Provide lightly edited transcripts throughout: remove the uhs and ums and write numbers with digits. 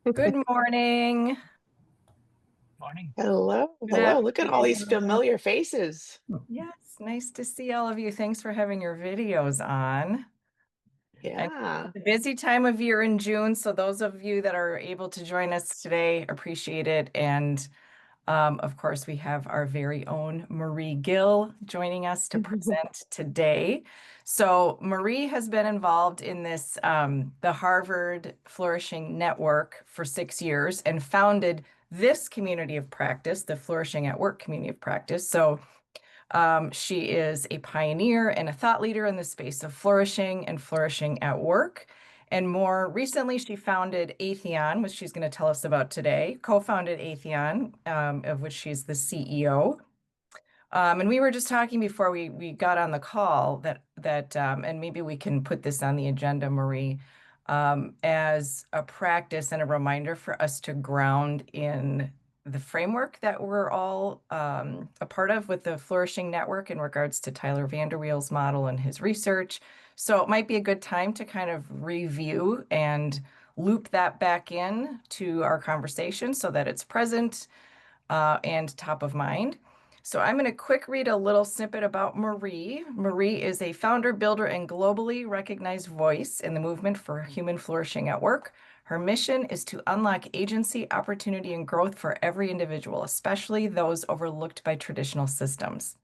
Good morning. Morning. Hello, Good hello. Look at all these afternoon. familiar faces. Yes, nice to see all of you. Thanks for having your videos on. And Yeah. it's a busy time of year in June, so those of you that are able to join us today, appreciate it. And of course, we have our very own Marie Gill joining us to present today. So Marie has been involved in this, the Harvard Flourishing Network for 6 years and founded this community of practice, the Flourishing at Work community of practice. So she is a pioneer and a thought leader in the space of flourishing and flourishing at work. And more recently, she founded Aetheon, which she's going to tell us about today, co-founded Aetheon, of which she's the CEO. And we were just talking before we got on the call that and maybe we can put this on the agenda, Marie, as a practice and a reminder for us to ground in the framework that we're all a part of with the Flourishing Network in regards to Tyler Vanderweel's model and his research. So it might be a good time to kind of review and loop that back in to our conversation so that it's present and top of mind. So I'm going to quick read a little snippet about Marie. Marie is a founder, builder, and globally recognized voice in the movement for human flourishing at work. Her mission is to unlock agency, opportunity, and growth for every individual, especially those overlooked by traditional systems.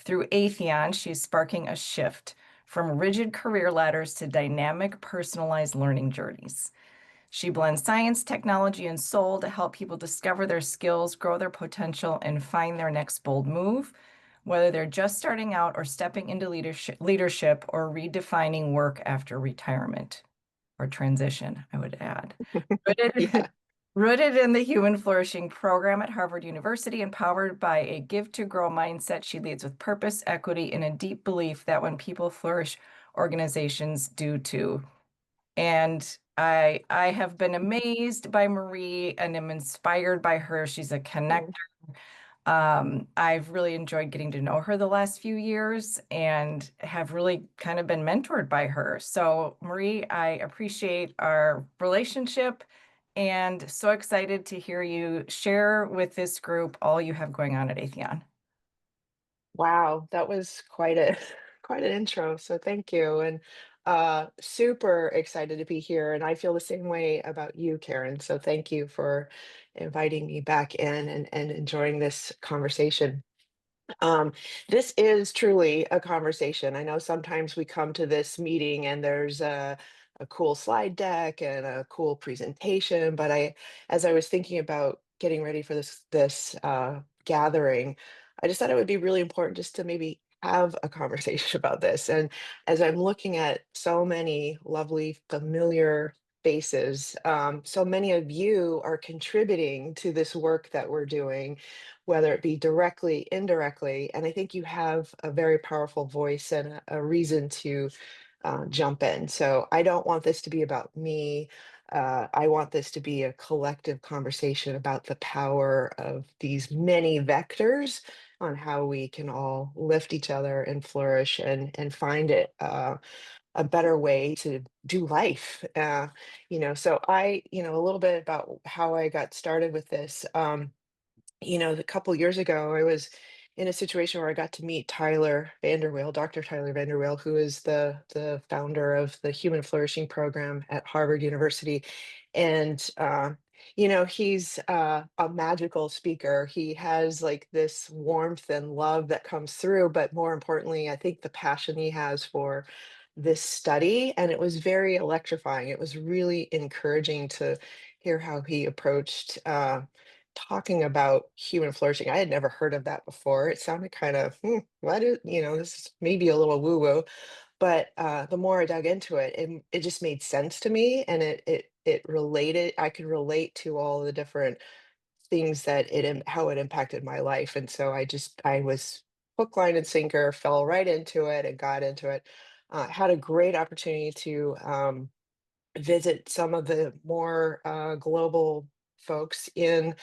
Through Aetheon, she's sparking a shift from rigid career ladders to dynamic, personalized learning journeys. She blends science, technology, and soul to help people discover their skills, grow their potential, and find their next bold move, whether they're just starting out or stepping into leadership or redefining work after retirement or transition, I would add. Rooted, Yeah. rooted in the Human Flourishing program at Harvard University and powered by a give to grow mindset, she leads with purpose, equity, and a deep belief that when people flourish, organizations do too. And I have been amazed by Marie and am inspired by her. She's a connector. I've really enjoyed getting to know her the last few years and have really kind of been mentored by her. So, Marie, I appreciate our relationship and so excited to hear you share with this group all you have going on at Atheon. Wow, that was quite a quite an intro. So thank you. And super excited to be here. And I feel the same way about you, Karen. So thank you for inviting me back in and enjoying this conversation. Um, this is truly a conversation. I know sometimes we come to this meeting and there's a cool slide deck and a cool presentation, but as I was thinking about getting ready for this gathering, I just thought it would be really important just to maybe have a conversation about this. And as I'm looking at so many lovely, familiar faces, so many of you are contributing to this work that we're doing, whether it be directly, indirectly. And I think you have a very powerful voice and a reason to jump in. So I don't want this to be about me. I want this to be a collective conversation about the power of these many vectors on how we can all lift each other and flourish and find it a better way to do life. So a little bit about how I got started with this. A couple years ago, I was in a situation where I got to meet Tyler Vanderweel, Dr. Tyler Vanderweel, who is the founder of the Human Flourishing program at Harvard University. And he's a magical speaker. He has like this warmth and love that comes through, but more importantly, I think the passion he has for this study, and it was very electrifying. It was really encouraging to hear how he approached talking about human flourishing. I had never heard of that before. It sounded kind of, what is, this is maybe a little woo woo. But the more I dug into it, it just made sense to me, and it related. I could relate to all the different things that how it impacted my life, and so I was hook, line, and sinker, fell right into it, and got into it. Had a great opportunity to visit some of the more global folks in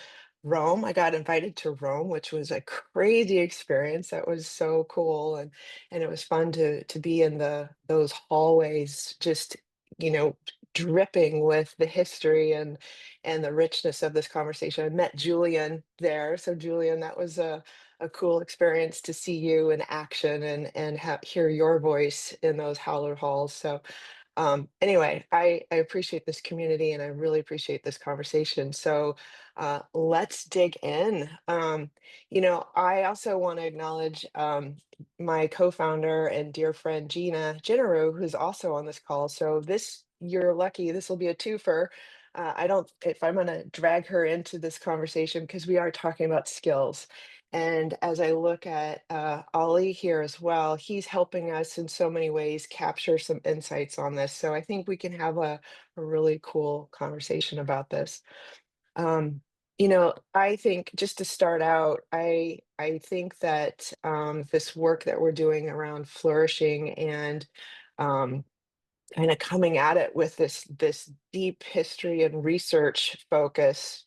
Rome. I got invited to Rome, which was a crazy experience. That was so cool, and it was fun to be in those hallways, just you know dripping with the history and the richness of this conversation. I met Julian there. So Julian, that was a cool experience to see you in action and hear your voice in those hallowed halls. So anyway, I appreciate this community and I really appreciate this conversation. So let's dig in. I also want to acknowledge my co-founder and dear friend Gina Jeneroux, who's also on this call. So you're lucky. This will be a twofer. I don't, if I'm going to drag her into this conversation, because we are talking about skills. And as I look at Ollie here as well, he's helping us in so many ways capture some insights on this. So I think we can have a really cool conversation about this. I think just to start out, I think that this work that we're doing around flourishing and um, kind of coming at it with this deep history and research focus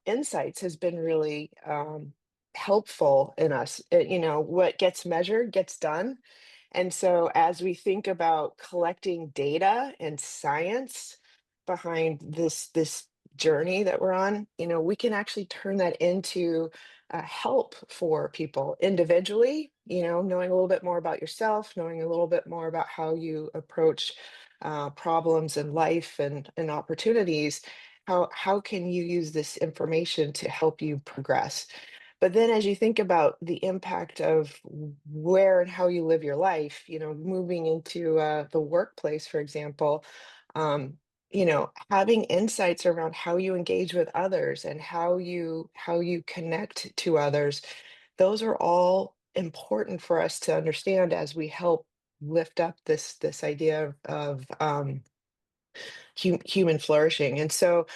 insights has been really helpful in us. What gets measured gets done. And so as we think about collecting data and science behind this journey that we're on, we can actually turn that into help for people individually, knowing a little bit more about yourself, knowing a little bit more about how you approach problems in life and opportunities. How can you use this information to help you progress? But then as you think about the impact of where and how you live your life, moving into the workplace, for example, having insights around how you engage with others and how you connect to others, those are all important for us to understand as we help lift up this idea of human flourishing. And so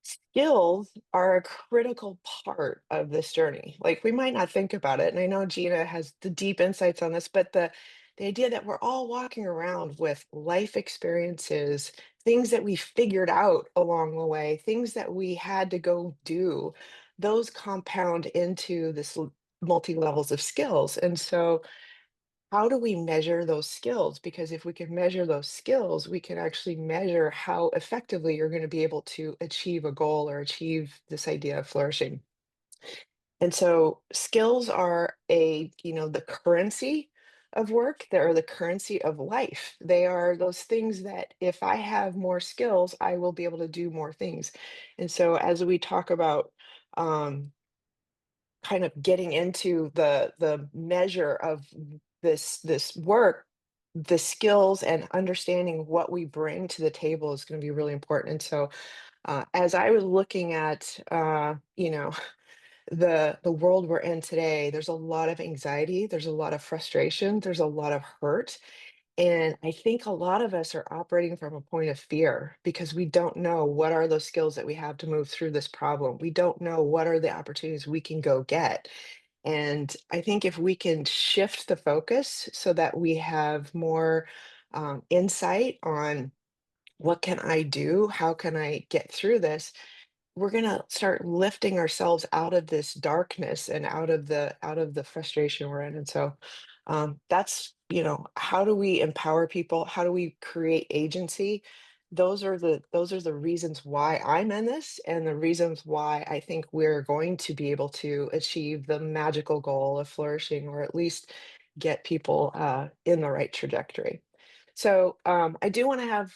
skills are a critical part of this journey. Like we might not think about it, and I know Gina has the deep insights on this, but the idea that we're all walking around with life experiences, things that we figured out along the way, things that we had to go do, those compound into this multi levels of skills. And so how do we measure those skills? Because if we can measure those skills, we can actually measure how effectively you're going to be able to achieve a goal or achieve this idea of flourishing. And so skills are the currency of work. They're the currency of life. They are those things that if I have more skills, I will be able to do more things. And so as we talk about um, kind of getting into the measure of this work, the skills and understanding what we bring to the table is going to be really important. And so as I was looking at the world we're in today, there's a lot of anxiety, there's a lot of frustration, there's a lot of hurt. And I think a lot of us are operating from a point of fear because we don't know what are those skills that we have to move through this problem. We don't know what are the opportunities we can go get. And I think if we can shift the focus so that we have more insight on what can I do? How can I get through this? We're going to start lifting ourselves out of this darkness and out of the frustration we're in. And so that's how do we empower people, how do we create agency? Those are the reasons why I'm in this and the reasons why I think we're going to be able to achieve the magical goal of flourishing, or at least get people in the right trajectory. So I do want to have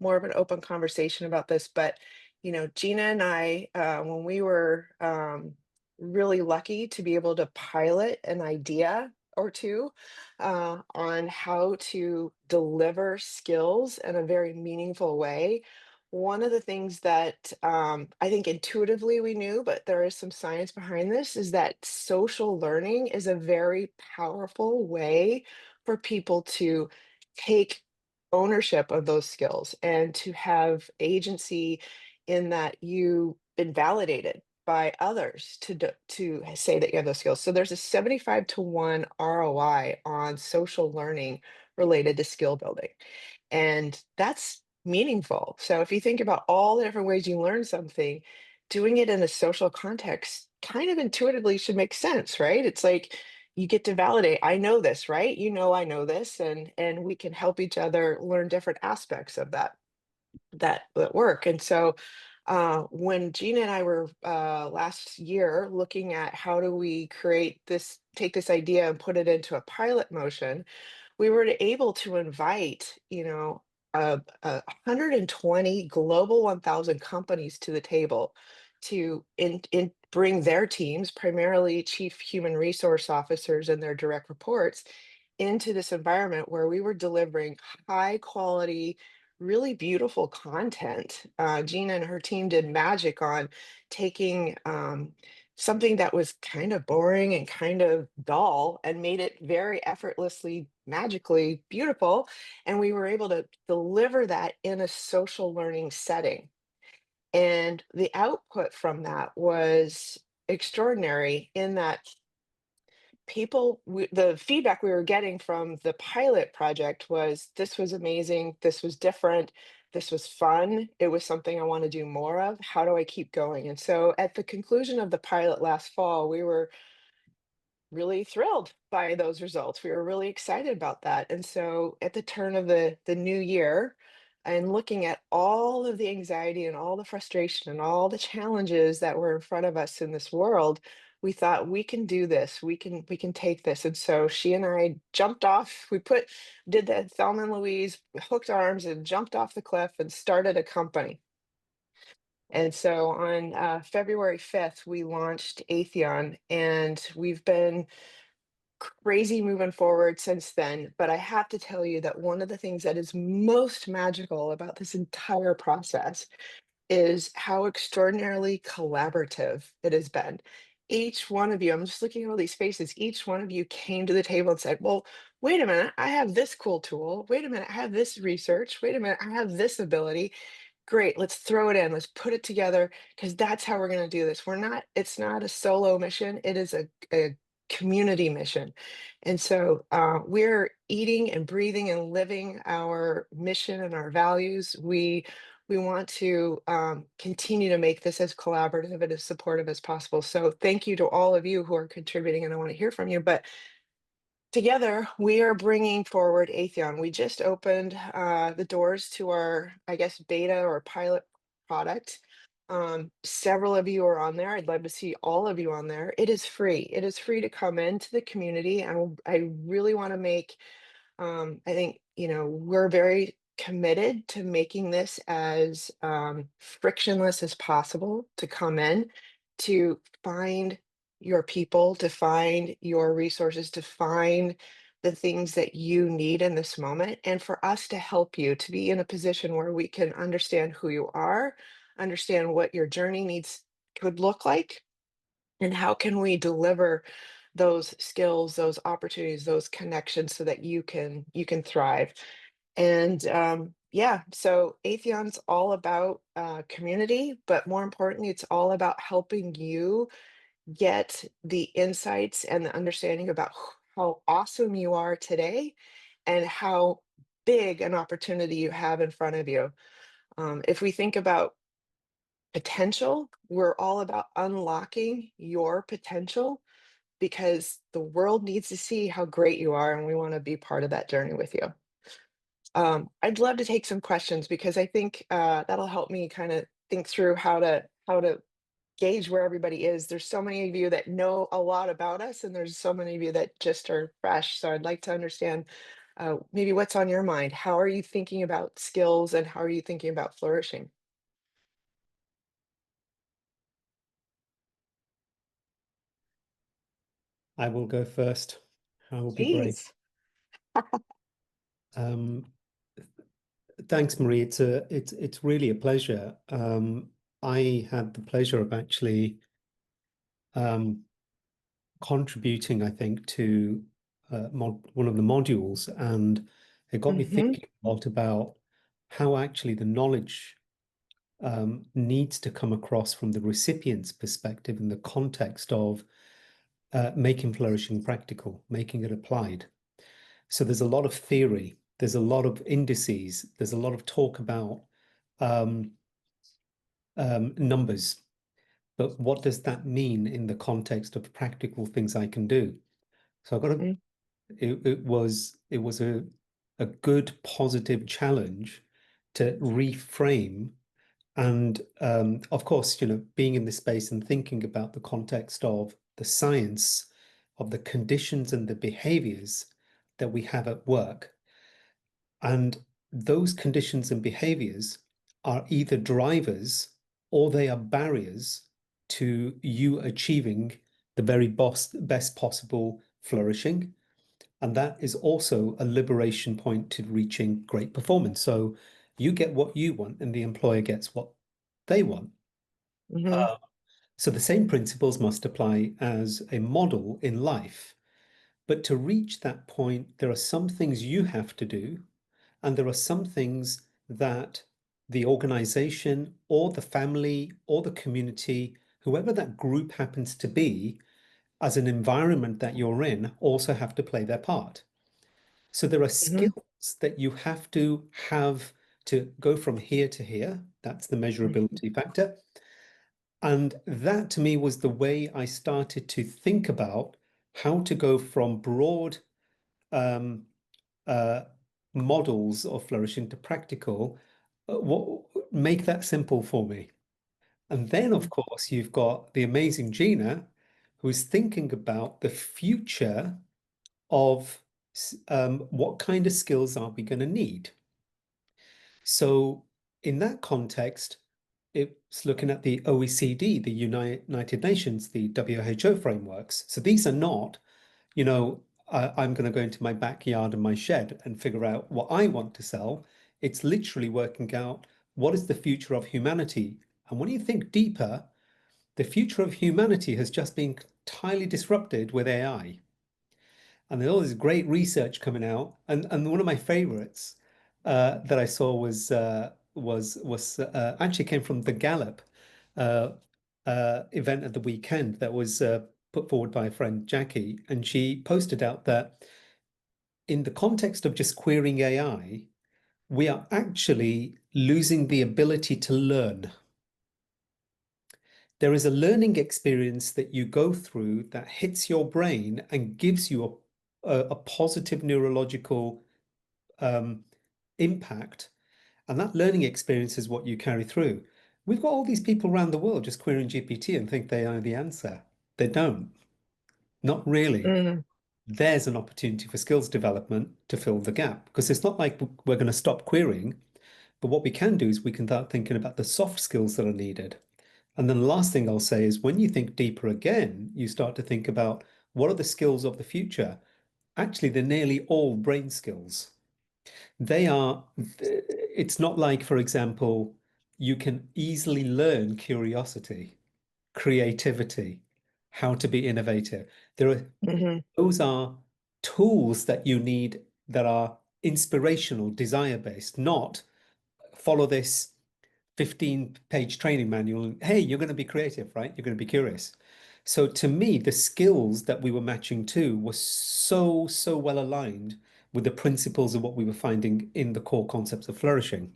more of an open conversation about this. But Gina and I, when we were really lucky to be able to pilot an idea or two on how to deliver skills in a very meaningful way. One of the things that I think intuitively we knew, but there is some science behind this, is that social learning is a very powerful way for people to take ownership of those skills and to have agency in that you've been validated by others to say that you have those skills. So there's a 75-to-1 ROI on social learning related to skill building. And that's meaningful. So if you think about all the different ways you learn something, doing it in a social context kind of intuitively should make sense, right? It's like you get to validate, I know this, right? You know, I know this, and we can help each other learn different aspects of that work. And so when Gina and I were last year looking at how do we take this idea and put it into a pilot motion, we were able to invite, a 120 global 1000 companies to the table to bring their teams, primarily chief human resource officers and their direct reports, into this environment where we were delivering high quality, really beautiful content. Gina and her team did magic on taking something that was kind of boring and kind of dull and made it very effortlessly, magically beautiful. And we were able to deliver that in a social learning setting. And the output from that was extraordinary in that the feedback we were getting from the pilot project was, this was amazing, this was different, this was fun, it was something I want to do more of, how do I keep going? And so at the conclusion of the pilot last fall, we were really thrilled by those results. We were really excited about that. And so at the turn of the new year, and looking at all of the anxiety and all the frustration and all the challenges that were in front of us in this world, we thought we can do this. We can take this. And so she and I jumped off. Did the Thelma and Louise, hooked arms and jumped off the cliff and started a company. And so on February 5th, we launched Aetheon, and we've been crazy moving forward since then. But I have to tell you that one of the things that is most magical about this entire process is how extraordinarily collaborative it has been. Each one of you, I'm just looking at all these faces, each one of you came to the table and said, well, wait a minute, I have this cool tool. Wait a minute, I have this research. Wait a minute, I have this ability. Great, let's throw it in. Let's put it together because that's how we're going to do this. It's not a solo mission, it is a community mission. And so we're eating and breathing and living our mission and our values. We want to continue to make this as collaborative and as supportive as possible. So thank you to all of you who are contributing, and I want to hear from you. But together, we are bringing forward Aetheon. We just opened the doors to our, I guess, beta or pilot product. Several of you are on there. I'd love to see all of you on there. It is free. It is free to come into the community. And I really want to make, I think, we're very committed to making this as frictionless as possible to come in, to find your people, to find your resources, to find the things that you need in this moment, and for us to help you to be in a position where we can understand who you are, understand what your journey needs could look like, and how can we deliver those skills, those opportunities, those connections so that you can thrive. And yeah, so Atheon's all about community, but more importantly, it's all about helping you get the insights and the understanding about how awesome you are today and how big an opportunity you have in front of you. If we think about potential, we're all about unlocking your potential because the world needs to see how great you are, and we want to be part of that journey with you. I'd love to take some questions because I think that'll help me kind of think through how to gauge where everybody is. There's so many of you that know a lot about us, and there's so many of you that just are fresh. So I'd like to understand maybe what's on your mind. How are you thinking about skills, and how are you thinking about flourishing? I will go first. I will be brave. Please. Um, Thanks, Marie. It's really a pleasure. I had the pleasure of actually contributing, I think, to one of the modules, and it got me Hmm. thinking a lot about how actually the knowledge needs to come across from the recipient's perspective in the context of making flourishing practical, making it applied. So there's a lot of theory, there's a lot of indices, there's a lot of talk about numbers, but what does that mean in the context of practical things I can do? So I got to, Mm. it was a good positive challenge to reframe. And of course, being in this space and thinking about the context of the science of the conditions and the behaviors that we have at work. And those conditions and behaviors are either drivers or they are barriers to you achieving the very best possible flourishing. And that is also a liberation point to reaching great performance. So you get what you want and the employer gets what they want. Hmm. So the same principles must apply as a model in life. But to reach that point, there are some things you have to do, and there are some things that the organization or the family or the community, whoever that group happens to be, as an environment that you're in, also have to play their part. So there are Hmm. skills that you have to go from here to here. That's the measurability factor. And that to me was the way I started to think about how to go from broad um, uh, models of flourishing to practical. Make that simple for me. And then, of course, you've got the amazing Gina, who's thinking about the future of what kind of skills are we going to need. So, in that context, it's looking at the OECD, the United Nations, the WHO frameworks. So these are not, I'm going to go into my backyard and my shed and figure out what I want to sell. It's literally working out what is the future of humanity. And when you think deeper, the future of humanity has just been entirely disrupted with AI. And there's all this great research coming out. And one of my favorites that I saw was actually came from the Gallup uh, event at the weekend that was put forward by a friend, Jackie, and she posted out that in the context of just querying AI, we are actually losing the ability to learn. There is a learning experience that you go through that hits your brain and gives you a positive neurological impact. And that learning experience is what you carry through. We've got all these people around the world just querying GPT and think they know the answer. They don't. Not really. Hmm. There's an opportunity for skills development to fill the gap because it's not like we're going to stop querying, but what we can do is we can start thinking about the soft skills that are needed. And then the last thing I'll say is when you think deeper again, you start to think about what are the skills of the future? Actually, they're nearly all brain skills. They are, it's not like, for example, you can easily learn curiosity, creativity, how to be innovative. Hmm. Those are tools that you need that are inspirational, desire-based, not follow this 15-page training manual. Hey, you're going to be creative, right? You're going to be curious. So to me, the skills that we were matching to were so well aligned with the principles of what we were finding in the core concepts of flourishing.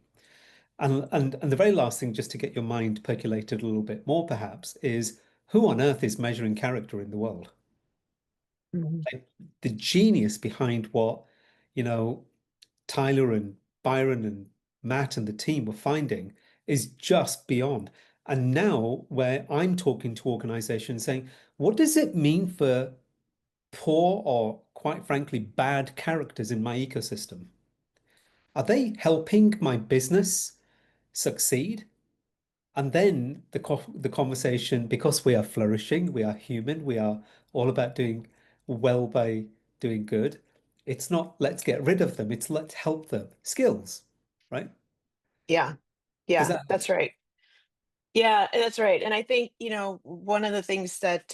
And the very last thing, just to get your mind percolated a little bit more, perhaps, is who on earth is measuring character in the world? Hmm. Like the genius behind what, you know, Tyler and Byron and Matt and the team were finding is just beyond. And now, where I'm talking to organizations saying, what does it mean for poor or, quite frankly, bad characters in my ecosystem? Are they helping my business succeed? And then the conversation, because we are flourishing, we are human, we are all about doing well by doing good. It's not let's get rid of them, it's let's help them. Skills, right? Yeah. Does Yeah, that that's right. Yeah, that's right. And I think, one of the things that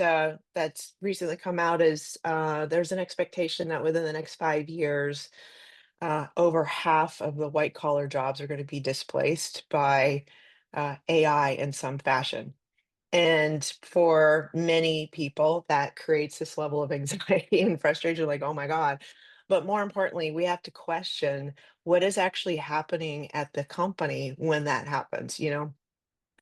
that's recently come out is there's an expectation that within the next 5 years, over half of the white collar jobs are going to be displaced by AI in some fashion. And for many people, that creates this level of anxiety and frustration, like, oh my God. But more importantly, we have to question what is actually happening at the company when that happens.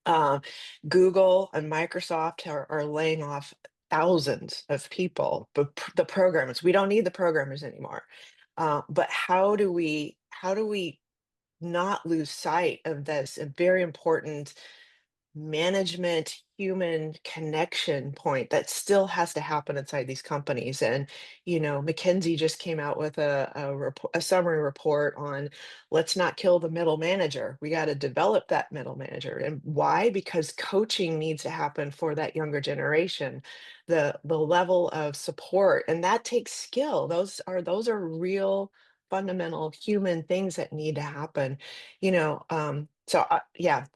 Uh, Google and Microsoft are laying off thousands of people, but the programmers, we don't need the programmers anymore. But how do we not lose sight of this a very important management human connection point that still has to happen inside these companies? And McKinsey just came out with a summary report on, let's not kill the middle manager, we got to develop that middle manager. And why? Because coaching needs to happen for that younger generation, the level of support, and that takes skill. Those are real fundamental human things that need to happen. Yeah,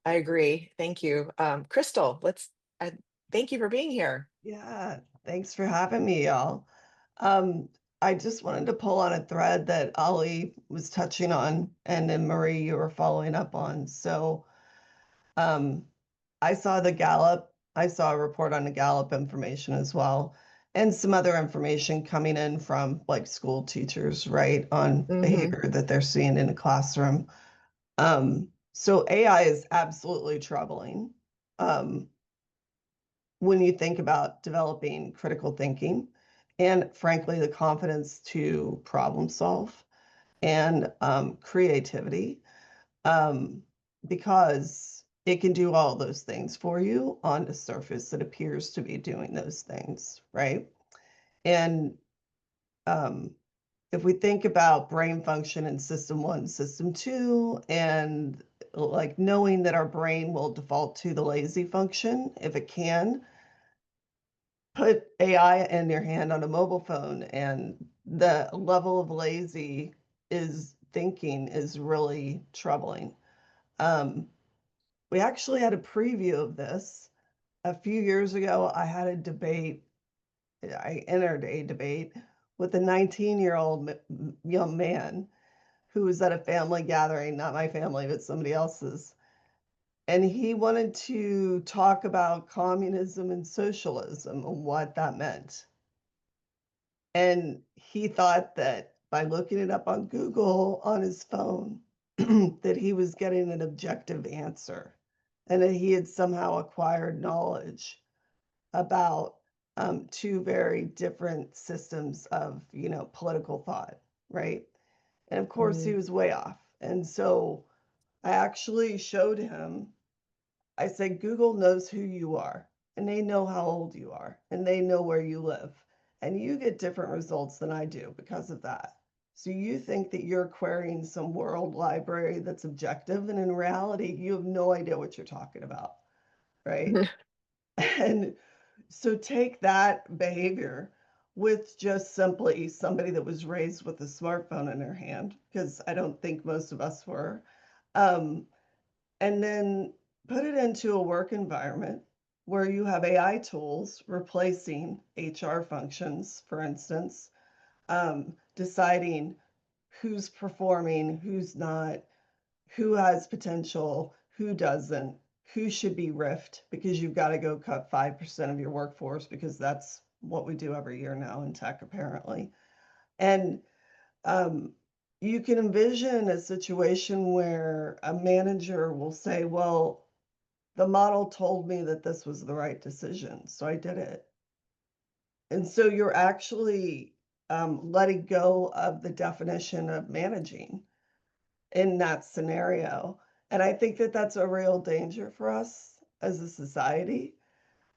I agree. Thank you. Crystal, thank you for being here. Yeah, thanks for having me, y'all. I just wanted to pull on a thread that Ollie was touching on, and then Marie, you were following up on. So, I saw a report on the Gallup information as well, and some other information coming in from like school teachers, right, on Hmm. behavior that they're seeing in the classroom. So AI is absolutely troubling. When you think about developing critical thinking and, frankly, the confidence to problem solve and creativity, um, because it can do all those things for you on the surface. It appears to be doing those things, right? And um, if we think about brain function in system 1, system 2, and like knowing that our brain will default to the lazy function if it can, put AI in your hand on a mobile phone, and the level of lazy is thinking is really troubling. We actually had a preview of this a few years ago. I entered a debate with a 19-year-old young man who was at a family gathering, not my family, but somebody else's. And he wanted to talk about communism and socialism and what that meant. And he thought that by looking it up on Google on his phone, that he was getting an objective answer and that he had somehow acquired knowledge about two very different systems of, political thought, right? And of course, he was way off. And so I actually showed him, I said, Google knows who you are, and they know how old you are, and they know where you live. And you get different results than I do because of that. So you think that you're querying some world library that's objective, and in reality, you have no idea what you're talking about, right? And so take that behavior with just simply somebody that was raised with a smartphone in their hand, because I don't think most of us were. Um, and then put it into a work environment where you have AI tools replacing HR functions, for instance, deciding who's performing, who's not, who has potential, who doesn't, who should be riffed, because you've got to go cut 5% of your workforce, because that's what we do every year now in tech, apparently. And you can envision a situation where a manager will say, well, the model told me that this was the right decision, so I did it. And so you're actually letting go of the definition of managing in that scenario. And I think that that's a real danger for us as a society.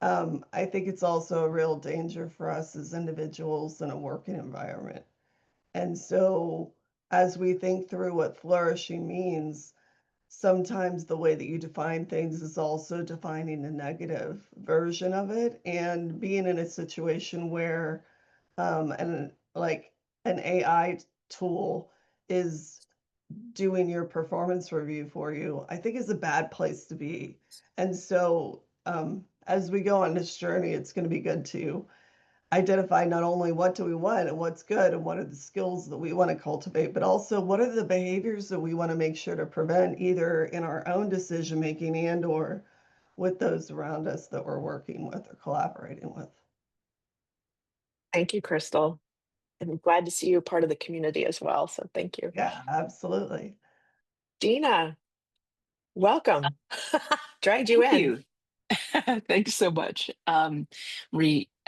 I think it's also a real danger for us as individuals in a working environment. And so as we think through what flourishing means, sometimes the way that you define things is also defining the negative version of it, and being in a situation where and like an AI tool is doing your performance review for you, I think is a bad place to be. And so as we go on this journey, it's going to be good to identify not only what do we want and what's good and what are the skills that we want to cultivate, but also what are the behaviors that we want to make sure to prevent, either in our own decision making and or with those around us that we're working with or collaborating with. Thank you, Crystal. I'm glad to see you part of the community as well. So thank you. Yeah, absolutely. Gina, welcome. Dragged you Thank in. you. Thanks so much.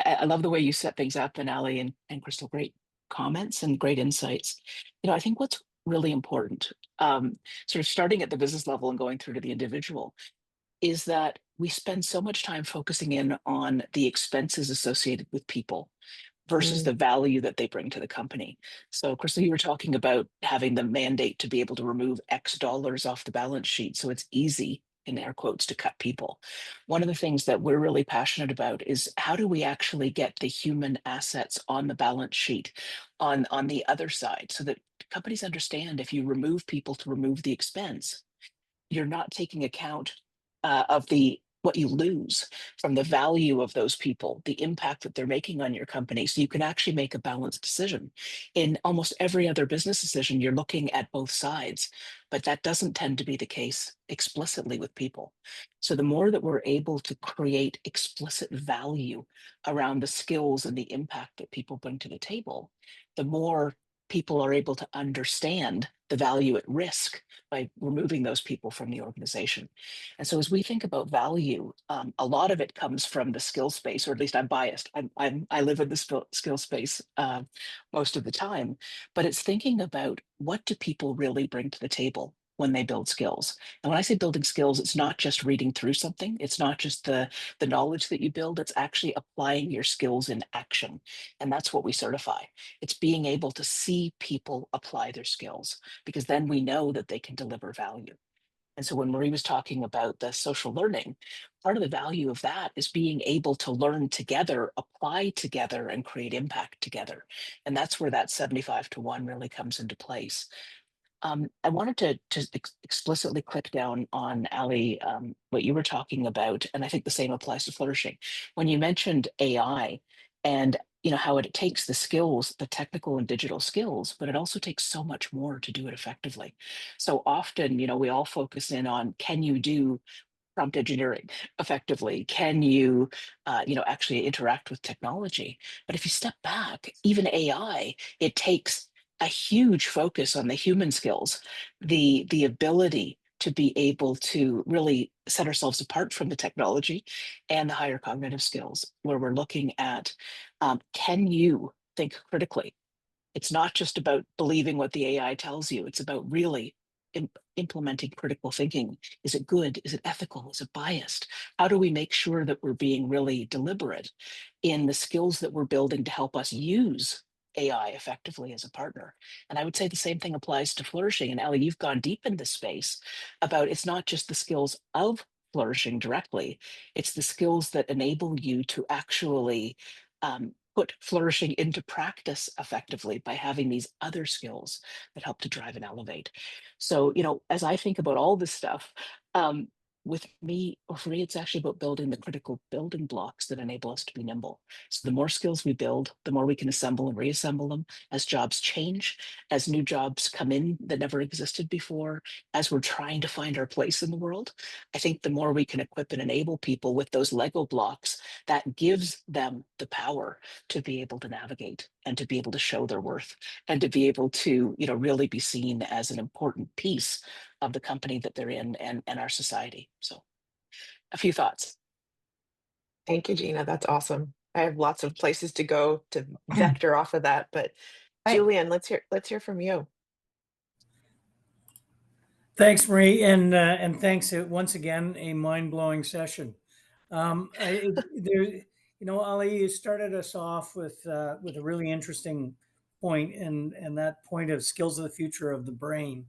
I love the way you set things up, and Ali and Crystal, great comments and great insights. I think what's really important, sort of starting at the business level and going through to the individual, is that we spend so much time focusing in on the expenses associated with people versus Mm, the value that they bring to the company. So, Crystal, you were talking about having the mandate to be able to remove X dollars off the balance sheet. So it's easy, in air quotes, to cut people. One of the things that we're really passionate about is how do we actually get the human assets on the balance sheet on the other side so that companies understand if you remove people to remove the expense, you're not taking account of the what you lose from the value of those people, the impact that they're making on your company. So you can actually make a balanced decision. In almost every other business decision, you're looking at both sides, but that doesn't tend to be the case explicitly with people. So the more that we're able to create explicit value around the skills and the impact that people bring to the table, the more people are able to understand the value at risk by removing those people from the organization. And so as we think about value, a lot of it comes from the skill space, or at least I'm biased. I live in the skill space most of the time, but it's thinking about what do people really bring to the table when they build skills. And when I say building skills, it's not just reading through something. It's not just the knowledge that you build. It's actually applying your skills in action. And that's what we certify. It's being able to see people apply their skills, because then we know that they can deliver value. And so when Marie was talking about the social learning, part of the value of that is being able to learn together, apply together, and create impact together. And that's where that 75-1 really comes into place. I wanted to explicitly click down on Ali, what you were talking about, and I think the same applies to flourishing. When you mentioned AI and how it takes the skills, the technical and digital skills, but it also takes so much more to do it effectively. So often, we all focus in on, can you do prompt engineering effectively? Can you, actually interact with technology? But if you step back, even AI, it takes a huge focus on the human skills, the ability to be able to really set ourselves apart from the technology, and the higher cognitive skills, where we're looking at, can you think critically? It's not just about believing what the AI tells you. It's about really implementing critical thinking. Is it good? Is it ethical? Is it biased? How do we make sure that we're being really deliberate in the skills that we're building to help us use AI effectively as a partner? And I would say the same thing applies to flourishing. And Ellie, you've gone deep in this space about, it's not just the skills of flourishing directly, it's the skills that enable you to actually put flourishing into practice effectively by having these other skills that help to drive and elevate. So, as I think about all this stuff, with me, or for me, it's actually about building the critical building blocks that enable us to be nimble. So the more skills we build, the more we can assemble and reassemble them as jobs change, as new jobs come in that never existed before, as we're trying to find our place in the world. I think the more we can equip and enable people with those Lego blocks, that gives them the power to be able to navigate and to be able to show their worth and to be able to, really be seen as an important piece of the company that they're in, and our society. So a few thoughts. thank you, Gina. That's awesome. I have lots of places to go to vector off of that, but Right. Julian, let's hear from you. Thanks, Marie, and thanks once again, a mind-blowing session. Ali, you started us off with a really interesting point, and that point of skills of the future of the brain.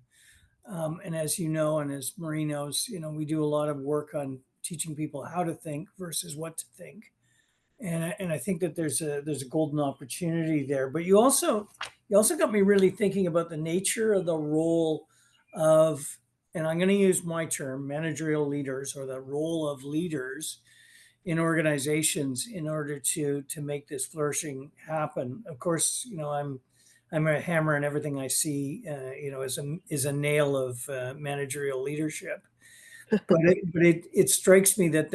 And as you know, and as Marie knows, we do a lot of work on teaching people how to think versus what to think. And I think that there's a golden opportunity there. But you also got me really thinking about the nature of the role of, and I'm going to use my term, managerial leaders, or the role of leaders in organizations in order to make this flourishing happen. Of course, I'm a hammer, and everything I see, is a nail of managerial leadership. But it strikes me that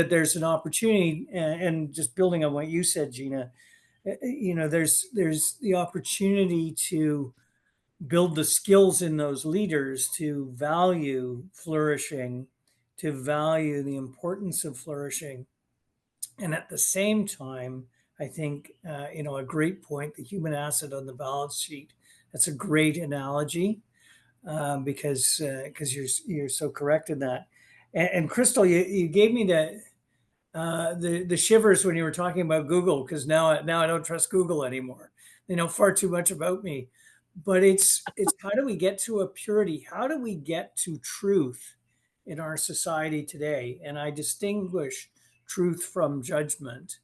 there's an opportunity, and just building on what you said, Gina, there's the opportunity to build the skills in those leaders to value flourishing, to value the importance of flourishing, and at the same time I think, a great point, the human asset on the balance sheet. That's a great analogy, because you're so correct in that. And Crystal, you gave me the shivers when you were talking about Google, because now I don't trust Google anymore. They know far too much about me. But it's how do we get to a purity? How do we get to truth in our society today? And I distinguish truth from judgment.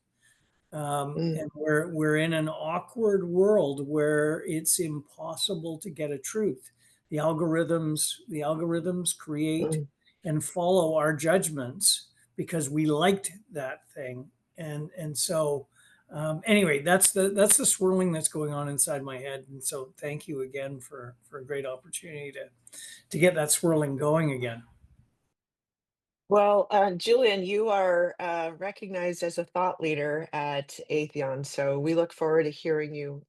Mm, And we're in an awkward world where it's impossible to get a truth. The algorithms create mm. and follow our judgments because we liked that thing. And so anyway, that's the swirling that's going on inside my head. And so thank you again for a great opportunity to get that swirling going again. Well, Julian, you are recognized as a thought leader at Aetheon, so we look forward to hearing you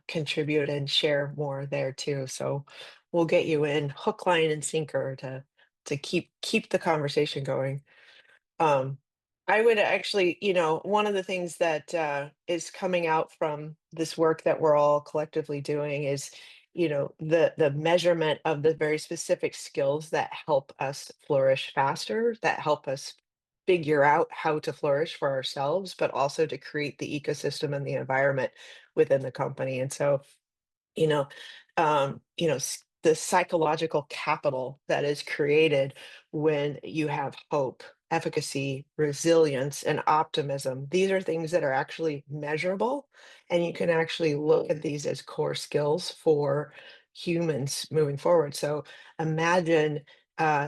contribute and share more there too. So we'll get you in hook, line, and sinker to keep the conversation going. Um, I would actually, one of the things that is coming out from this work that we're all collectively doing is, the measurement of the very specific skills that help us flourish faster, that help us figure out how to flourish for ourselves, but also to create the ecosystem and the environment within the company. And so, you know the psychological capital that is created when you have hope, efficacy, resilience, and optimism. These are things that are actually measurable, and you can actually look at these as core skills for humans moving forward. So imagine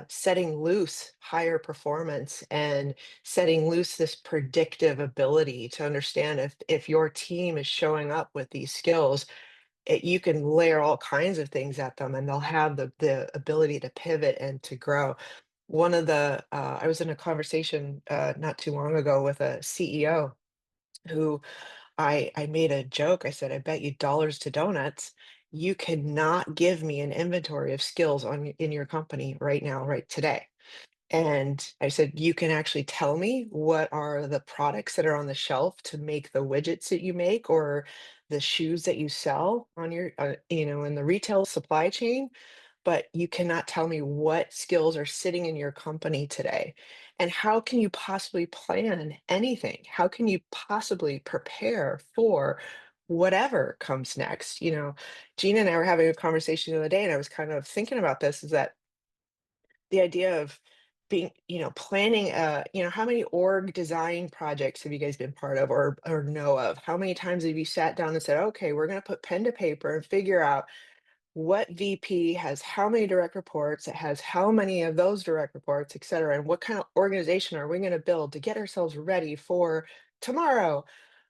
setting loose higher performance and setting loose this predictive ability to understand if your team is showing up with these skills. You can layer all kinds of things at them and they'll have the ability to pivot and to grow. One of the I was in a conversation not too long ago with a CEO who I made a joke. I said, I bet you dollars to donuts you cannot give me an inventory of skills in your company right now, right today. And I said, you can actually tell me what are the products that are on the shelf to make the widgets that you make or the shoes that you sell on your, in the retail supply chain, but you cannot tell me what skills are sitting in your company today. And how can you possibly plan anything? How can you possibly prepare for whatever comes next? Gina and I were having a conversation the other day, and I was kind of thinking about this is that the idea of being, planning, how many org design projects have you guys been part of or know of? How many times have you sat down and said, okay, we're going to put pen to paper and figure out what VP has how many direct reports, it has how many of those direct reports, et cetera, and what kind of organization are we going to build to get ourselves ready for tomorrow?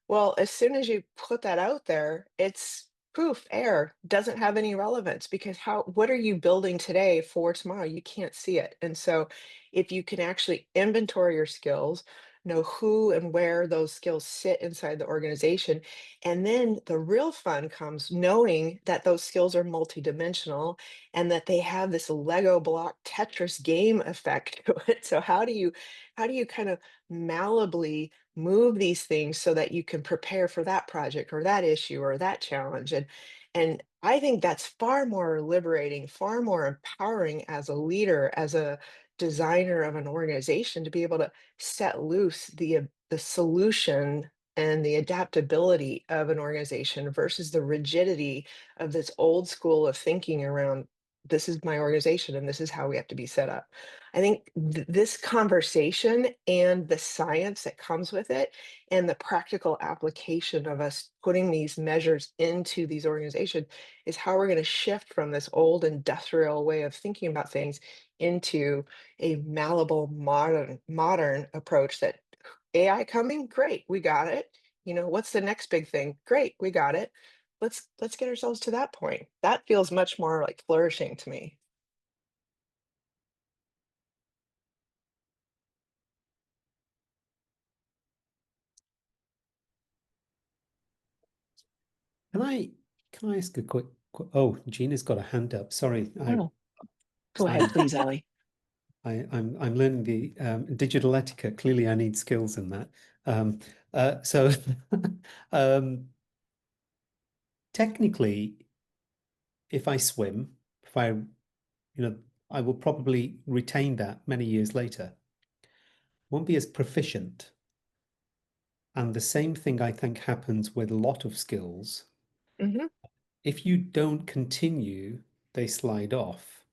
Well, as soon as you put that out there, it's poof, air, doesn't have any relevance because what are you building today for tomorrow? You can't see it. And so if you can actually inventory your skills, know who and where those skills sit inside the organization, and then the real fun comes knowing that those skills are multidimensional and that they have this Lego block Tetris game effect to it. So how do you kind of malleably move these things so that you can prepare for that project or that issue or that challenge? And I think that's far more liberating, far more empowering as a leader, as a designer of an organization, to be able to set loose the solution and the adaptability of an organization versus the rigidity of this old school of thinking around, this is my organization and this is how we have to be set up. I think this conversation and the science that comes with it and the practical application of us putting these measures into these organizations is how we're going to shift from this old industrial way of thinking about things into a malleable modern approach. That AI coming, great, we got it. What's the next big thing? Great, we got it. Let's get ourselves to that point. That feels much more like flourishing to me. Can I ask a quick? Oh, Gina's got a hand up. Sorry, Oh, go ahead, please, Ali. I'm learning the digital etiquette. Clearly, I need skills in that. So technically, if I swim, if I, I will probably retain that many years later. Won't be as proficient. And the same thing I think happens with a lot of skills. Hmm. If you don't continue, they slide off.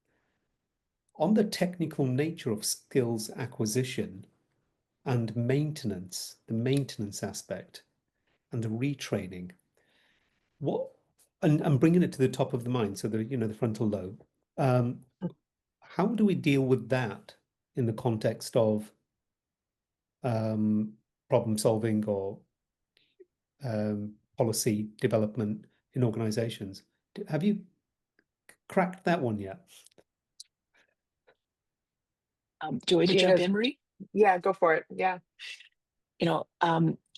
On the technical nature of skills acquisition and maintenance, the maintenance aspect and the retraining, and I'm bringing it to the top of the mind, so the frontal lobe. How do we deal with that in the context of problem solving or policy development in organizations? Have you cracked that one yet? Do you want me to jump Gina's, in, Marie? yeah, go for it. Yeah.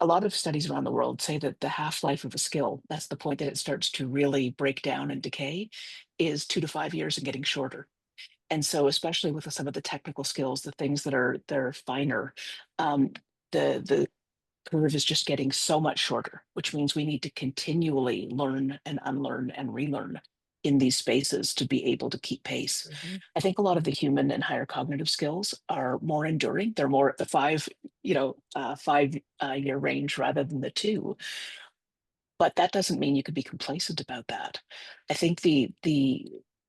A lot of studies around the world say that the half-life of a skill, that's the point that it starts to really break down and decay, is 2 to 5 years and getting shorter. And so, especially with some of the technical skills, the things that are they're finer, the curve is just getting so much shorter, which means we need to continually learn and unlearn and relearn in these spaces to be able to keep pace. Mhm. I think a lot of the human and higher cognitive skills are more enduring. They're more the 5 year range rather than the 2. But that doesn't mean you could be complacent about that. I think the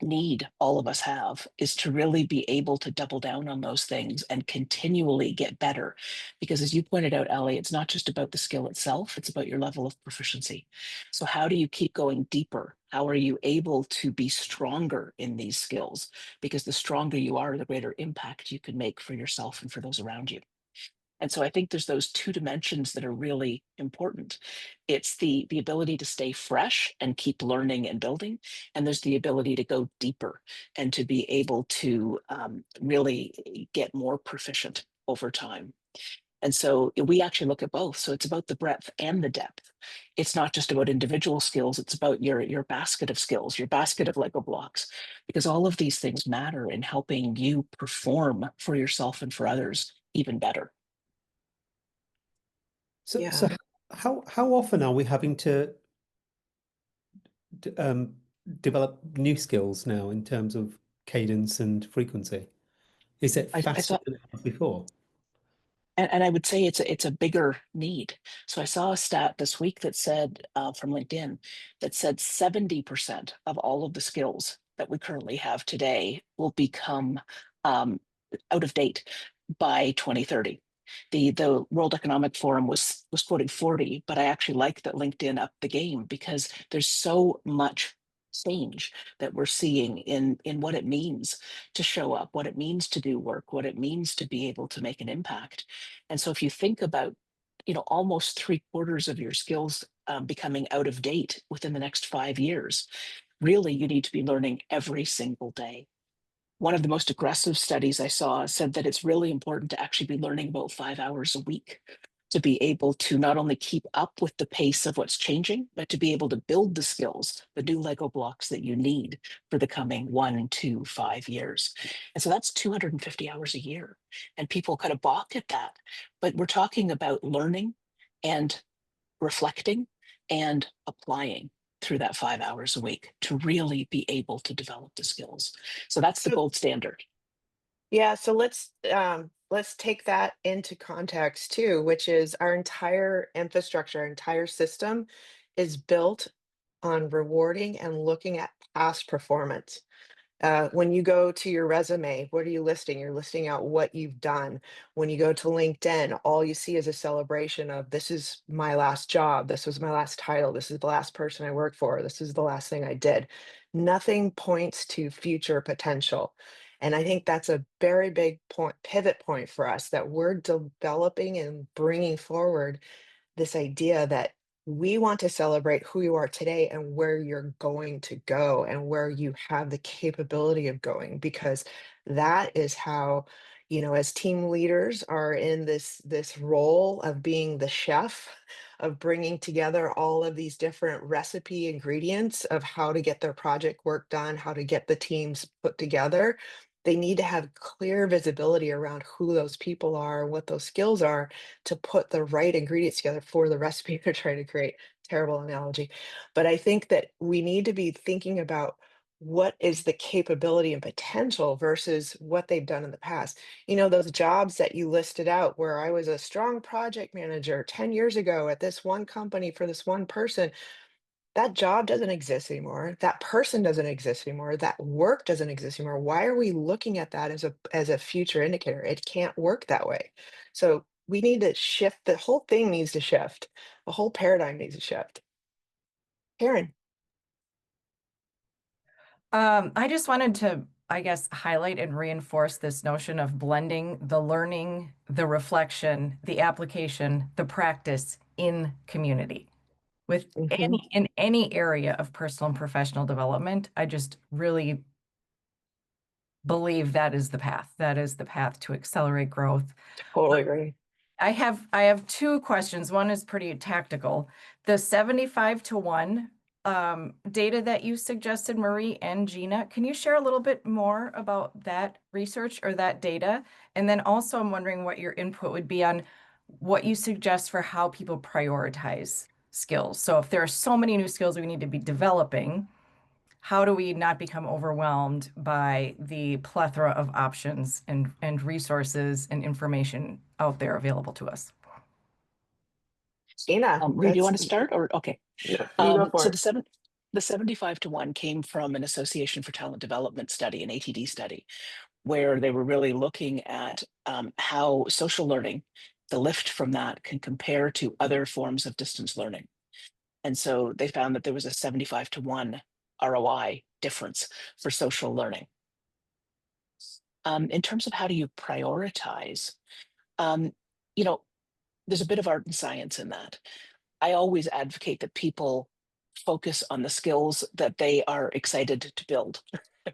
need all of us have is to really be able to double down on those things and continually get better. Because as you pointed out, Ellie, it's not just about the skill itself, it's about your level of proficiency. So how do you keep going deeper? How are you able to be stronger in these skills? Because the stronger you are, the greater impact you can make for yourself and for those around you. And so I think there's those 2 dimensions that are really important. It's the ability to stay fresh and keep learning and building, and there's the ability to go deeper and to be able to really get more proficient over time. And so we actually look at both. So it's about the breadth and the depth. It's not just about individual skills. It's about your basket of skills, your basket of Lego blocks, because all of these things matter in helping you perform for yourself and for others even better. So, Yeah. so how often are we having to um, develop new skills now in terms of cadence and frequency? Is it I faster saw than it was before? And I would say it's a bigger need. So I saw a stat this week that said from LinkedIn that said 70% of all of the skills that we currently have today will become um, out of date by 2030. The World Economic Forum was quoting 40, but I actually like that LinkedIn upped the game because there's so much change that we're seeing in what it means to show up, what it means to do work, what it means to be able to make an impact. And so if you think about, almost 3/4 of your skills becoming out of date within the next 5 years, really you need to be learning every single day. One of the most aggressive studies I saw said that it's really important to actually be learning about 5 hours a week to be able to not only keep up with the pace of what's changing, but to be able to build the skills, the new Lego blocks that you need for the coming 1 to 5 years. And so that's 250 hours a year. And people kind of balk at that. But we're talking about learning and reflecting and applying through that 5 hours a week to really be able to develop the skills. So that's the So gold standard. yeah, so let's take that into context too, which is our entire infrastructure, our entire system is built on rewarding and looking at past performance. When you go to your resume, what are you listing? You're listing out what you've done. When you go to LinkedIn, all you see is a celebration of this is my last job. This was my last title. This is the last person I worked for. This is the last thing I did. Nothing points to future potential. And I think that's a very big point, pivot point for us that we're developing and bringing forward this idea that we want to celebrate who you are today and where you're going to go and where you have the capability of going, because that is how, as team leaders are in this role of being the chef, of bringing together all of these different recipe ingredients of how to get their project work done, how to get the teams put together. they need to have clear visibility around who those people are, what those skills are to put the right ingredients together for the recipe they're trying to create. Terrible analogy. But I think that we need to be thinking about what is the capability and potential versus what they've done in the past. You know, those jobs that you listed out where I was a strong project manager 10 years ago at this one company for this one person, that job doesn't exist anymore. That person doesn't exist anymore. That work doesn't exist anymore. Why are we looking at that as a future indicator? It can't work that way. So we need to shift. The whole thing needs to shift. The whole paradigm needs to shift. Karen. I just wanted to, I guess, highlight and reinforce this notion of blending the learning, the reflection, the application, the practice in community. With Mhm. in any area of personal and professional development, I just really believe that is the path. That is the path to accelerate growth. Totally agree. I have two questions. One is pretty tactical. The 75 to 1 data that you suggested, Marie and Gina, can you share a little bit more about that research or that data? And then also I'm wondering what your input would be on what you suggest for how people prioritize skills. So if there are so many new skills we need to be developing, how do we not become overwhelmed by the plethora of options and resources and information out there available to us? Gina, Marie, do you want to start or okay? no, you go for So it. the 75 to 1 came from an Association for Talent Development study, an ATD study, where they were really looking at how social learning, the lift from that can compare to other forms of distance learning. And so they found that there was a 75 to 1 ROI difference for social learning. In terms of how do you prioritize, um, you know, there's a bit of art and science in that. I always advocate that people focus on the skills that they are excited to build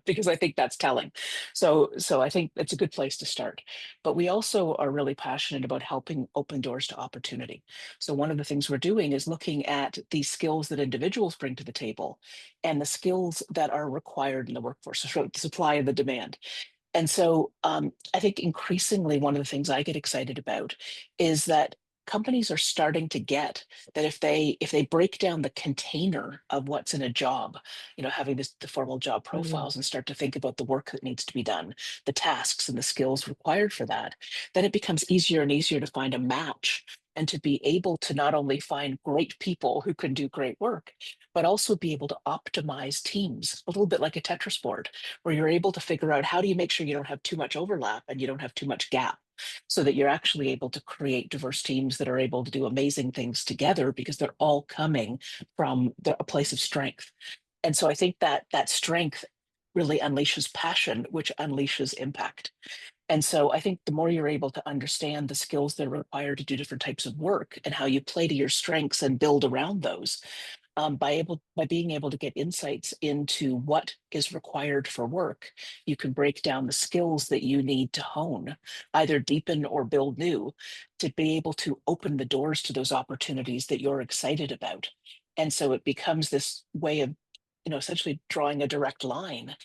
because I think that's telling. So I think it's a good place to start. But we also are really passionate about helping open doors to opportunity. So one of the things we're doing is looking at the skills that individuals bring to the table and the skills that are required in the workforce, so the supply and the demand. And so I think increasingly one of the things I get excited about is that companies are starting to get that if they break down the container of what's in a job, having the formal job Mhm. profiles and start to think about the work that needs to be done, the tasks and the skills required for that, then it becomes easier and easier to find a match and to be able to not only find great people who can do great work, but also be able to optimize teams a little bit like a Tetris board where you're able to figure out how do you make sure you don't have too much overlap and you don't have too much gap so that you're actually able to create diverse teams that are able to do amazing things together because they're all coming from a place of strength. And so I think that that strength really unleashes passion, which unleashes impact. And so I think the more you're able to understand the skills that are required to do different types of work and how you play to your strengths and build around those, by being able to get insights into what is required for work, you can break down the skills that you need to hone, either deepen or build new, to be able to open the doors to those opportunities that you're excited about. And so it becomes this way of, essentially drawing a direct line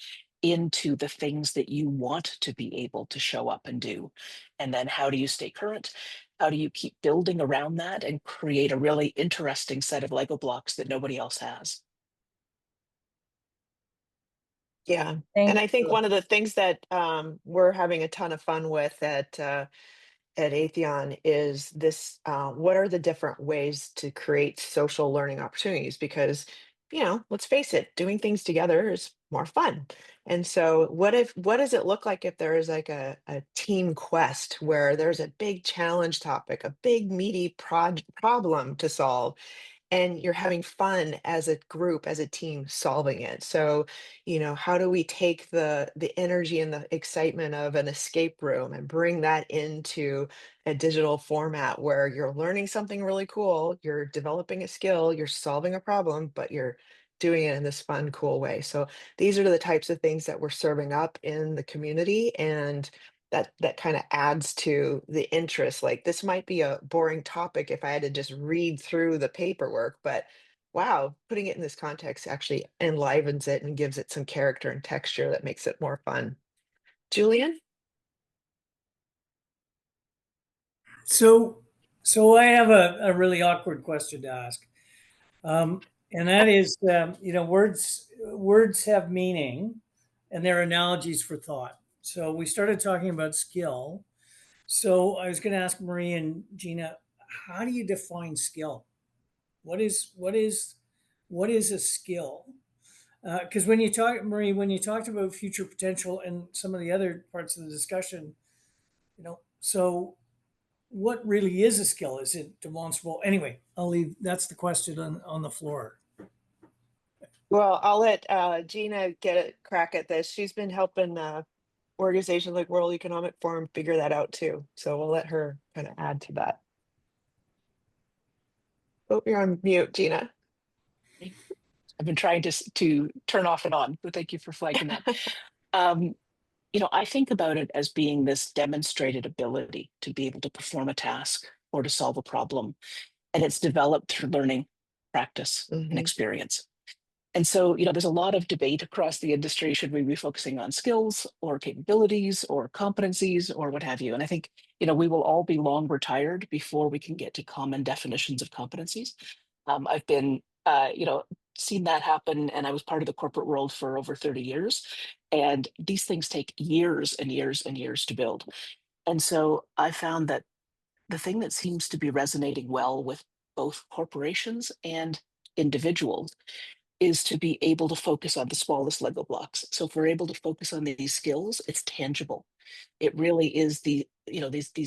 into the things that you want to be able to show up and do. And then how do you stay current? How do you keep building around that and create a really interesting set of Lego blocks that nobody else has? Yeah. And Thank I think you. one of the things that we're having a ton of fun with at Aetheon is this, what are the different ways to create social learning opportunities? Because, let's face it, doing things together is more fun. And so what does it look like if there is like a team quest where there's a big challenge topic, a big meaty problem to solve, and you're having fun as a group, as a team solving it. So, how do we take the energy and the excitement of an escape room and bring that into a digital format where you're learning something really cool, you're developing a skill, you're solving a problem, but you're doing it in this fun, cool way. So these are the types of things that we're serving up in the community, and that kind of adds to the interest. Like, this might be a boring topic if I had to just read through the paperwork, but wow, putting it in this context actually enlivens it and gives it some character and texture that makes it more fun. Julian? So, I have a really awkward question to ask. And that is, words have meaning and they're analogies for thought. So we started talking about skill. So I was going to ask Marie and Gina, how do you define skill? What is a skill? Because when you talk, Marie, when you talked about future potential and some of the other parts of the discussion, so what really is a skill? Is it demonstrable? Anyway, I'll leave. That's the question on the floor. Well, I'll let Gina get a crack at this. She's been helping organizations like World Economic Forum figure that out too. So we'll let her kind of add to that. Oh, you're on mute, Gina. I've been trying to turn off and on, but thank you for flagging that. I think about it as being this demonstrated ability to be able to perform a task or to solve a problem. And it's developed through learning, practice, and experience. And so, there's a lot of debate across the industry. Should we be focusing on skills or capabilities or competencies or what have you? And I think, we will all be long retired before we can get to common definitions of competencies. I've been, seen that happen, and I was part of the corporate world for over 30 years. And these things take years and years and years to build. And so I found that the thing that seems to be resonating well with both corporations and individuals is to be able to focus on the smallest Lego blocks. So if we're able to focus on these skills, it's tangible. It really is these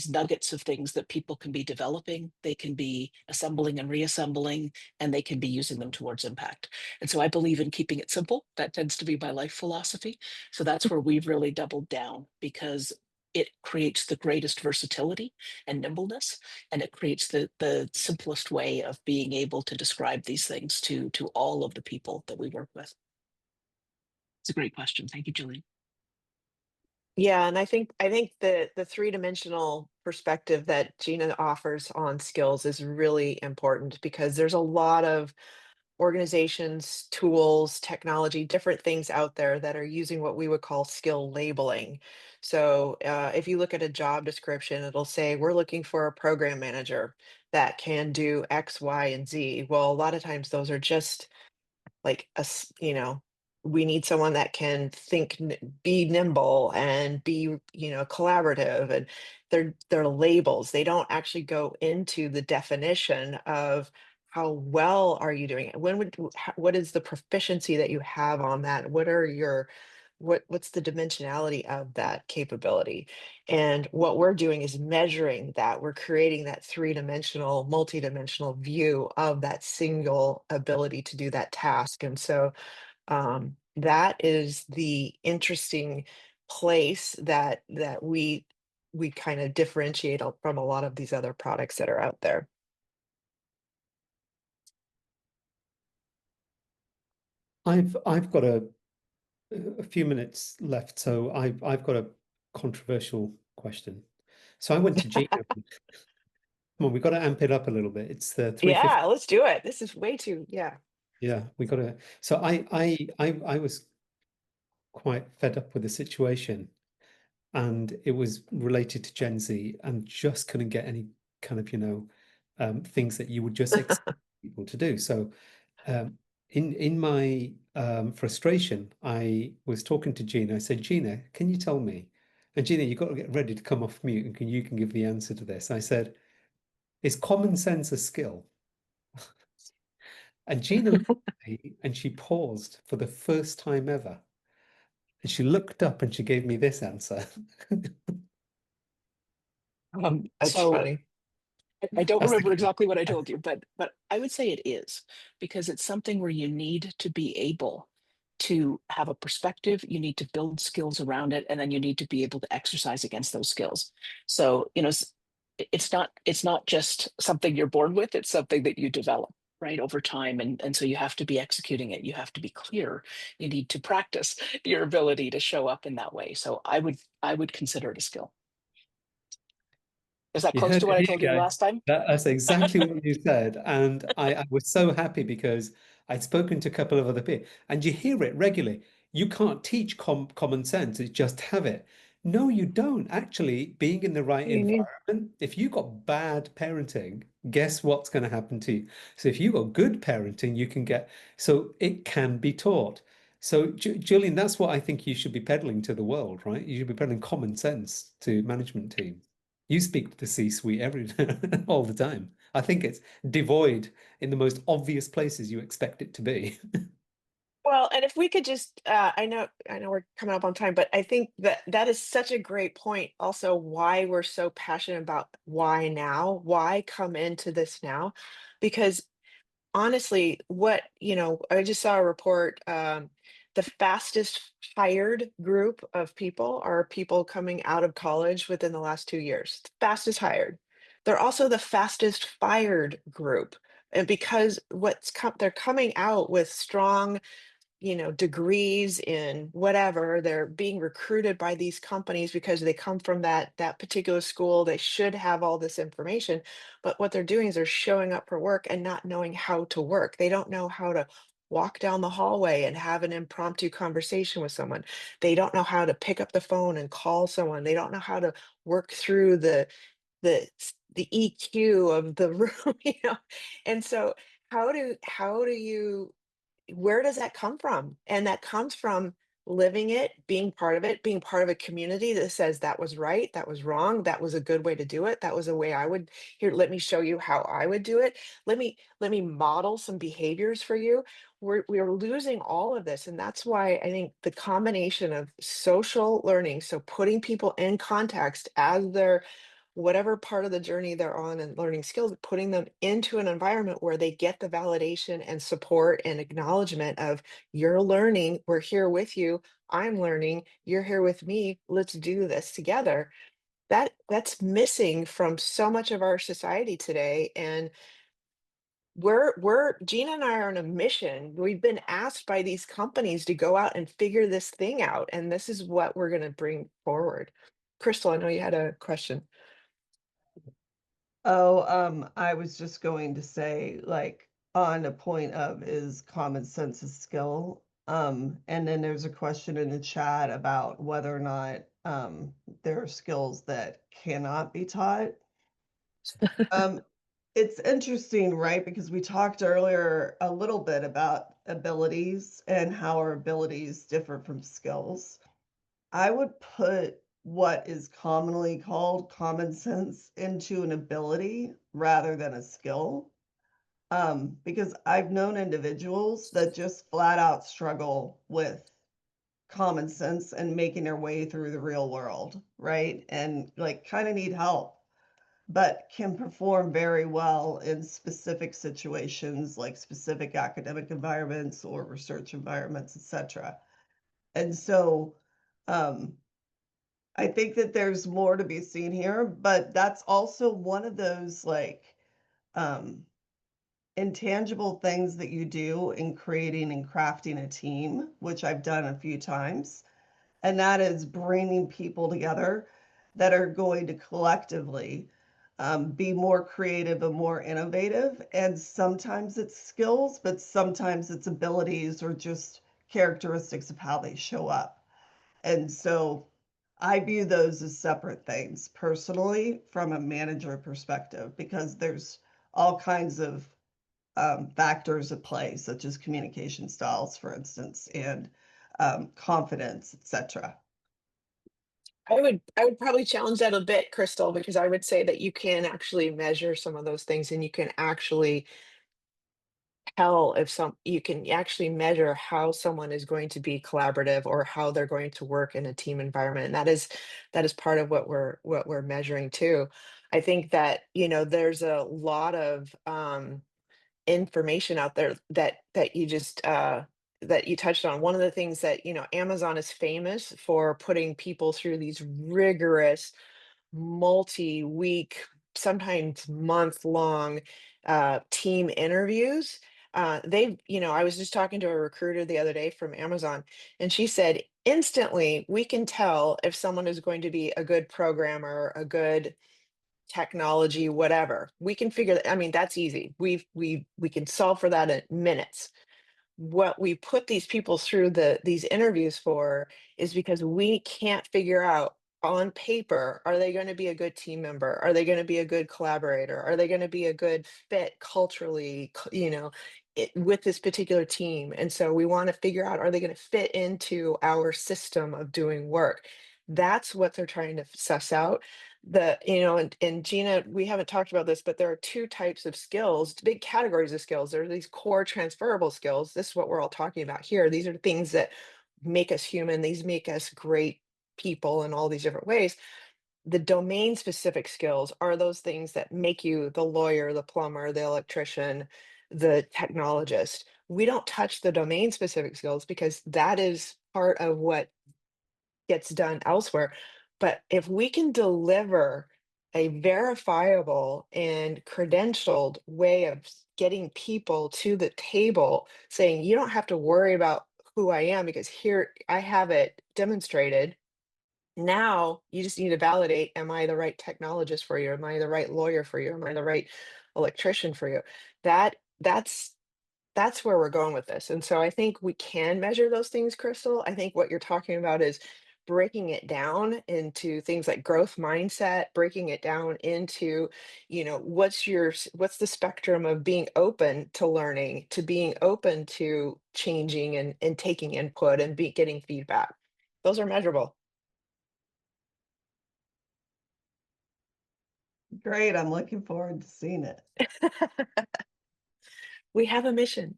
nuggets of things that people can be developing, they can be assembling and reassembling, and they can be using them towards impact. And so I believe in keeping it simple. That tends to be my life philosophy. So that's where we've really doubled down, because it creates the greatest versatility and nimbleness, and it creates the simplest way of being able to describe these things to all of the people that we work with. It's a great question. Thank you, Julie. Yeah, and I think the three-dimensional perspective that Gina offers on skills is really important, because there's a lot of organizations, tools, technology, different things out there that are using what we would call skill labeling. So if you look at a job description, it'll say we're looking for a program manager that can do X, Y, and Z. Well, a lot of times those are just like we need someone that can be nimble and be collaborative, and they're labels. They don't actually go into the definition of how well are you doing it, what is the proficiency that you have on that, what's the dimensionality of that capability. And what we're doing is measuring that. We're creating that three-dimensional, multi-dimensional view of that single ability to do that task. And so that is the interesting place that we kind of differentiate from a lot of these other products that are out there. I've got a few minutes left, so I've got a controversial question. So I went to Gina. Come on, we've got to amp it up a little bit. It's the 350. Yeah, let's do it. This is way too, yeah. Yeah, we got to. So I was quite fed up with the situation, and it was related to Gen Z, and just couldn't get any kind of things that you would just expect people to do. So in my frustration, I was talking to Gina. I said, Gina, can you tell me? And Gina, you've got to get ready to come off mute, and you can give the answer to this. I said, is common sense a skill? And Gina looked at me and she paused for the first time ever. And she looked up and she gave me this answer. That's So funny. I don't I was remember thinking, exactly what I told you, but I would say it is, because it's something where you need to be able to have a perspective, you need to build skills around it, and then you need to be able to exercise against those skills. So, it's not just something you're born with, it's something that you develop, right, over time. And so you have to be executing it, you have to be clear, you need to practice your ability to show up in that way. So I would consider it a skill. Is that you close heard to it what I here, told you the guys. last time? That's exactly what you said. And I was so happy because I'd spoken to a couple of other people, and you hear it regularly. You can't teach common sense, it's just have it. No, you don't. Actually, being in the right What do you mean? environment, if you got bad parenting, guess what's going to happen to you? So if you got good parenting, you can get, so it can be taught. So Julian, that's what I think you should be peddling to the world, right? You should be peddling common sense to management teams. You speak to the C-suite every all the time. I think it's devoid in the most obvious places you expect it to be. Well, and if we could just, I know we're coming up on time, but I think that that is such a great point. Also, why we're so passionate about why now, why come into this now, because honestly, I just saw a report. The fastest hired group of people are people coming out of college within the last 2 years. Fastest hired. They're also the fastest fired group. And because they're coming out with strong degrees in whatever, they're being recruited by these companies because they come from that particular school. They should have all this information, but what they're doing is they're showing up for work and not knowing how to work. They don't know how to walk down the hallway and have an impromptu conversation with someone. They don't know how to pick up the phone and call someone. They don't know how to work through the EQ of the room, And so how do you where does that come from? And that comes from living it, being part of a community that says that was right, that was wrong, that was a good way to do it, that was a way I would here, let me show you how I would do it. Let me model some behaviors for you. We're losing all of this. And that's why I think the combination of social learning, so putting people in context as they're whatever part of the journey they're on and learning skills, putting them into an environment where they get the validation and support and acknowledgement of you're learning, we're here with you, I'm learning, you're here with me, let's do this together. That's missing from so much of our society today. And we're Gina and I are on a mission. We've been asked by these companies to go out and figure this thing out. And this is what we're going to bring forward. Crystal, I know you had a question. Oh, I was just going to say, like, on a point of is common sense a skill? And then there's a question in the chat about whether or not there are skills that cannot be taught. Um, it's interesting, right? Because we talked earlier a little bit about abilities and how our abilities differ from skills. I would put what is commonly called common sense into an ability rather than a skill. Because I've known individuals that just flat out struggle with common sense and making their way through the real world, right? And like kind of need help, but can perform very well in specific situations like specific academic environments or research environments, etc. And so um, I think that there's more to be seen here, but that's also one of those like um, intangible things that you do in creating and crafting a team, which I've done a few times. And that is bringing people together that are going to collectively be more creative and more innovative. And sometimes it's skills, but sometimes it's abilities or just characteristics of how they show up. And so I view those as separate things personally from a manager perspective, because there's all kinds of factors at play, such as communication styles, for instance, and confidence, etc. I would probably challenge that a bit, Crystal, because I would say that you can actually measure some of those things and you can actually tell if you can actually measure how someone is going to be collaborative or how they're going to work in a team environment. And that is part of what we're measuring too. I think that, there's a lot of information out there that you just that you touched on. One of the things that Amazon is famous for putting people through these rigorous multi-week, sometimes month-long team interviews. I was just talking to a recruiter the other day from Amazon, and she said instantly we can tell if someone is going to be a good programmer, a good technology, whatever. We can figure that. I mean, that's easy. We can solve for that in minutes. What we put these people through these interviews for is because we can't figure out on paper, are they going to be a good team member? Are they going to be a good collaborator? Are they going to be a good fit culturally, with this particular team? And so we want to figure out, are they going to fit into our system of doing work? That's what they're trying to suss out. And Gina, we haven't talked about this, but there are two types of skills, big categories of skills. There are these core transferable skills. This is what we're all talking about here. These are the things that make us human. These make us great people in all these different ways. The domain specific skills are those things that make you the lawyer, the plumber, the electrician, the technologist. We don't touch the domain specific skills because that is part of what gets done elsewhere. But if we can deliver a verifiable and credentialed way of getting people to the table saying, you don't have to worry about who I am because here I have it demonstrated. Now you just need to validate, am I the right technologist for you? Am I the right lawyer for you? Am I the right electrician for you? That that's where we're going with this. And so I think we can measure those things, Crystal. I think what you're talking about is breaking it down into things like growth mindset, breaking it down into, what's the spectrum of being open to learning, to being open to changing and taking input and getting feedback. Those are measurable. Great. I'm looking forward to seeing it. We have a mission.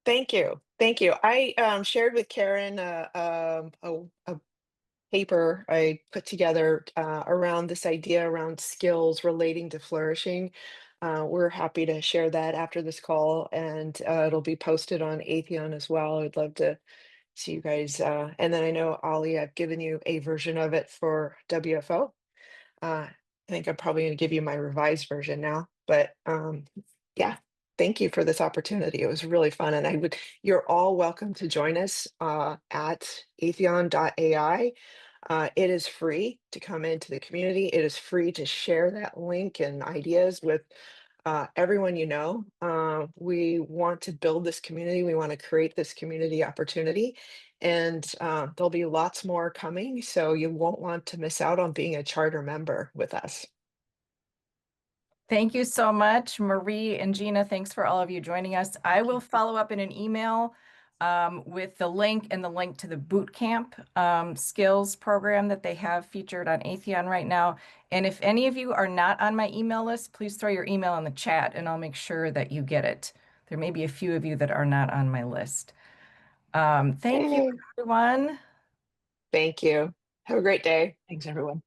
Thank you. Thank you. I shared with Karen a paper I put together around this idea around skills relating to flourishing. We're happy to share that after this call, and it'll be posted on Aetheon as well. I'd love to see you guys. And then I know, Ollie, I've given you a version of it for WFO. I think I'm probably going to give you my revised version now, but yeah, thank you for this opportunity. It was really fun, and you're all welcome to join us at atheon.ai. It is free to come into the community. It is free to share that link and ideas with everyone you know. We want to build this community. We want to create this community opportunity. And there'll be lots more coming. So you won't want to miss out on being a charter member with us. Thank you so much, Marie and Gina. Thanks for all of you joining us. I will follow up in an email with the link and the link to the bootcamp skills program that they have featured on Aetheon right now. And if any of you are not on my email list, please throw your email in the chat and I'll make sure that you get it. There may be a few of you that are not on my list. Thank you, Yay. everyone. Thank you. Have a great day. Thanks, everyone.